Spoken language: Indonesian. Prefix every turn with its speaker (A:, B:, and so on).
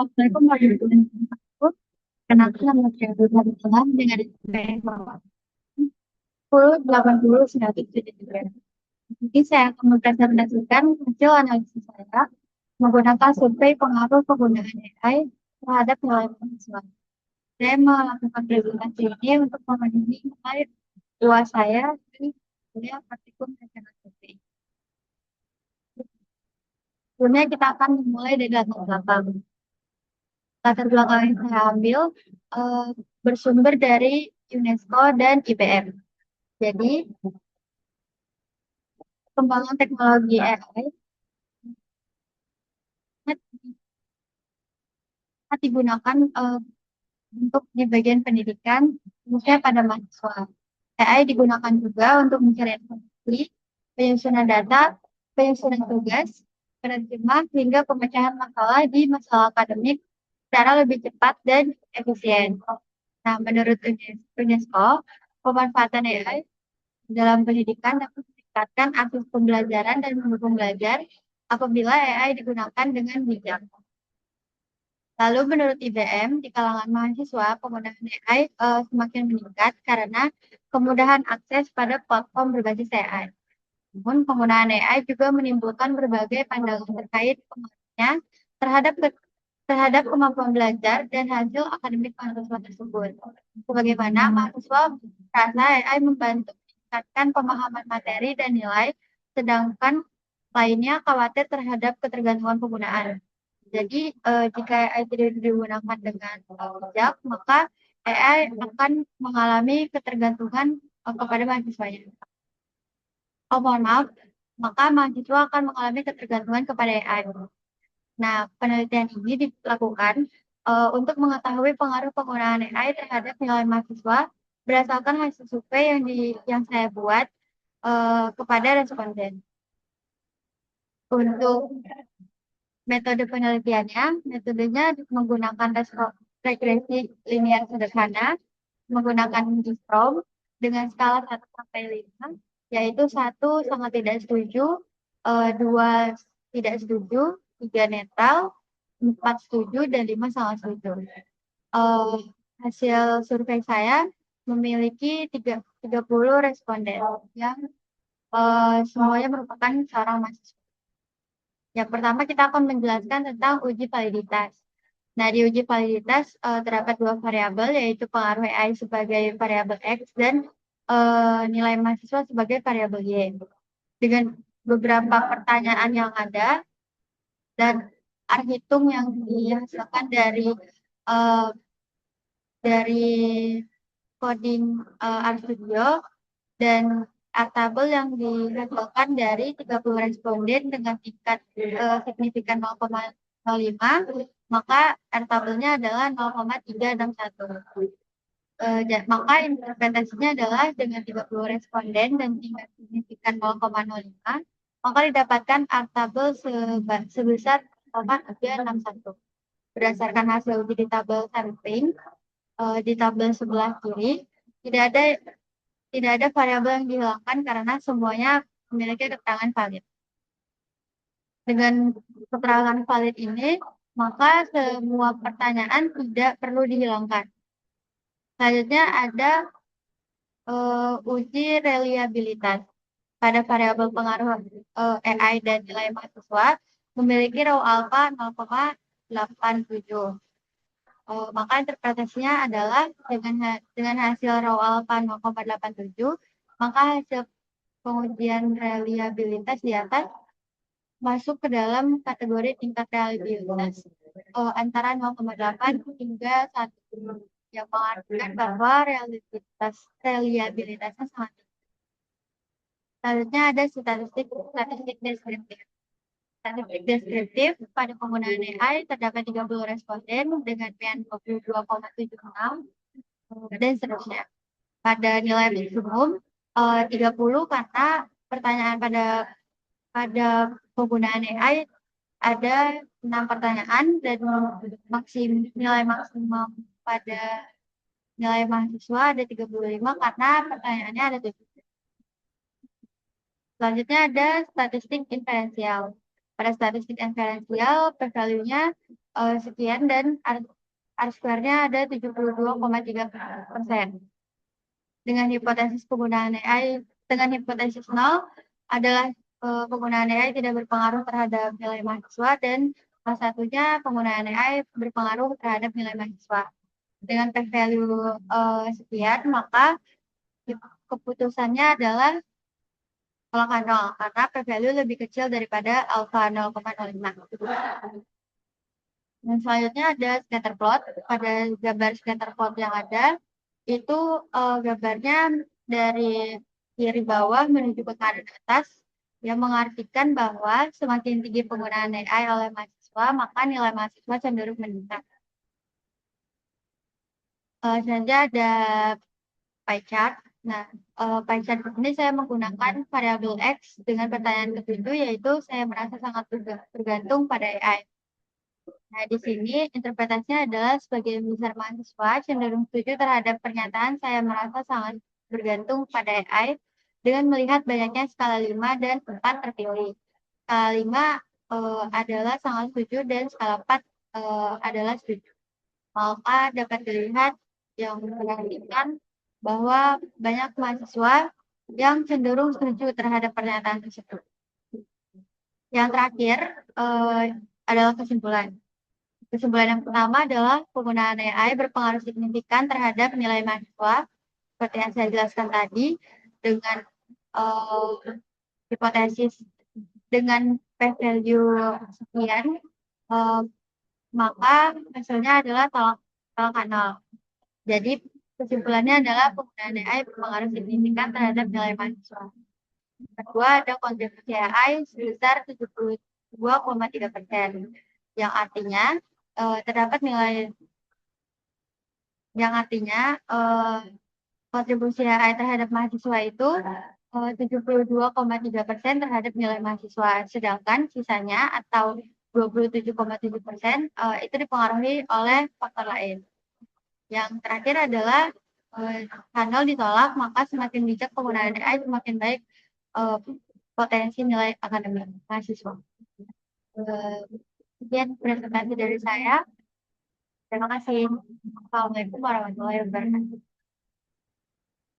A: Assalamualaikum warahmatullahi wabarakatuh. Kenalkan nama saya Dullah Abdullah dengan IPM 1080 Jadi saya akan mempresentasikan hasil analisis saya menggunakan survei pengaruh penggunaan AI terhadap nilai mahasiswa. Saya melakukan presentasi ini untuk memenuhi nilai UAS saya di kuliah praktikum rencana survei. Sebelumnya kita akan memulai dari latar belakang. Latar belakang yang saya ambil eh, bersumber dari UNESCO dan IPM. Jadi, kembangan teknologi AI sangat digunakan untuk di bagian pendidikan, khususnya pada mahasiswa. AI digunakan juga untuk mencari informasi, penyusunan data, penyusunan tugas, penerjemah, hingga pemecahan masalah di masalah akademik secara lebih cepat dan efisien. Nah, menurut UNESCO, pemanfaatan AI dalam pendidikan dapat meningkatkan akses pembelajaran dan mendukung belajar apabila AI digunakan dengan bijak. Lalu menurut IBM, di kalangan mahasiswa, penggunaan AI semakin meningkat karena kemudahan akses pada platform berbasis AI. Namun, penggunaan AI juga menimbulkan berbagai pandangan terkait pengaruhnya terhadap terhadap kemampuan belajar dan hasil akademik mahasiswa tersebut. Sebagaimana mahasiswa merasa AI membantu meningkatkan pemahaman materi dan nilai, sedangkan lainnya khawatir terhadap ketergantungan penggunaan. Jadi, jika AI tidak digunakan dengan bijak, maka AI akan mengalami ketergantungan kepada mahasiswanya. Oh, mohon maaf, maka mahasiswa akan mengalami ketergantungan kepada AI. Nah, penelitian ini dilakukan untuk mengetahui pengaruh penggunaan AI terhadap nilai mahasiswa berdasarkan hasil survei yang saya buat kepada responden. Untuk metode penelitiannya, metodenya menggunakan regresi linear sederhana, menggunakan Gistrom dengan skala 1 sampai 5, yaitu 1 sangat tidak setuju, 2 tidak setuju, 3 netral, 4 setuju, dan 5 sangat setuju. Hasil survei saya memiliki 30 responden yang semuanya merupakan seorang mahasiswa. Yang pertama kita akan menjelaskan tentang uji validitas. Nah, di uji validitas terdapat 2 variabel, yaitu pengaruh AI sebagai variabel X dan nilai mahasiswa sebagai variabel Y. Dengan beberapa pertanyaan yang ada dan arhitung yang dihasilkan uh, dari coding RStudio dan tabel yang dihasilkan dari 30 responden dengan tingkat signifikan 0,05, maka tabelnya adalah 0,361. Maka interpretasinya adalah dengan 30 responden dan tingkat signifikan 0,05, maka didapatkan tabel sebesar 0,361. Berdasarkan hasil uji di tabel sampling, di tabel sebelah kiri, tidak ada variabel yang dihilangkan karena semuanya memiliki keterangan valid. Dengan keterangan valid ini, maka semua pertanyaan tidak perlu dihilangkan. Selanjutnya ada uji reliabilitas. Pada variabel pengaruh AI dan nilai mahasiswa memiliki raw alpha 0,87. Maka interpretasinya adalah dengan hasil raw alpha 0,87, maka hasil pengujian reliabilitas di atas masuk ke dalam kategori tingkat reliabilitas antara 0,8 hingga 1, yang mengartikan bahwa reliabilitasnya sangat tinggi. Selanjutnya ada statistik deskriptif. Statistik deskriptif pada penggunaan AI terdapat 30 responden dengan PN 22,76 dan seterusnya. Pada nilai maksimum 30 karena pertanyaan pada penggunaan AI ada 6 pertanyaan dan nilai maksimum pada nilai mahasiswa ada 35 karena pertanyaannya ada 7. Selanjutnya ada statistik inferensial. Pada statistik inferensial, p-value-nya sekian dan R-square-nya ada 72,3%. Dengan hipotesis penggunaan AI, dengan hipotesis nol adalah penggunaan AI tidak berpengaruh terhadap nilai mahasiswa dan salah satunya penggunaan AI berpengaruh terhadap nilai mahasiswa. Dengan p-value sekian, maka keputusannya adalah angka 0 karena p-value lebih kecil daripada alfa 0,05. Dan selanjutnya ada scatter plot. Pada gambar scatter plot yang ada, itu gambarnya dari kiri bawah menuju ke kanan atas, yang mengartikan bahwa semakin tinggi penggunaan AI oleh mahasiswa, maka nilai mahasiswa cenderung meningkat. Selanjutnya ada pie chart. Nah, pie chart ini saya menggunakan variabel X dengan pertanyaan ketujuh, yaitu saya merasa sangat bergantung pada AI. Nah, di sini interpretasinya adalah sebagian besar mahasiswa cenderung setuju terhadap pernyataan saya merasa sangat bergantung pada AI dengan melihat banyaknya skala 5 dan 4 terpilih. Skala 5 adalah sangat setuju dan skala 4 adalah setuju. Maka dapat dilihat yang memperhatikan bahwa banyak mahasiswa yang cenderung setuju terhadap pernyataan tersebut. Yang terakhir adalah kesimpulan. Kesimpulan yang pertama adalah penggunaan AI berpengaruh signifikan terhadap nilai mahasiswa, seperti yang saya jelaskan tadi, dengan hipotesis dengan p-value sekian, maka hasilnya adalah tolak kanal. Jadi kesimpulannya adalah penggunaan AI berpengaruh signifikan terhadap nilai mahasiswa. Kedua, ada kontribusi AI sebesar 72,3%, yang artinya terdapat nilai yang artinya kontribusi AI terhadap mahasiswa itu 72,3% terhadap nilai mahasiswa, sedangkan sisanya atau 27,7% itu dipengaruhi oleh faktor lain. Yang terakhir adalah Hanol ditolak, maka semakin bijak penggunaan AI semakin baik potensi nilai akademik mahasiswa. Sekian presentasi dari saya. Terima kasih. Assalamualaikum warahmatullahi wabarakatuh.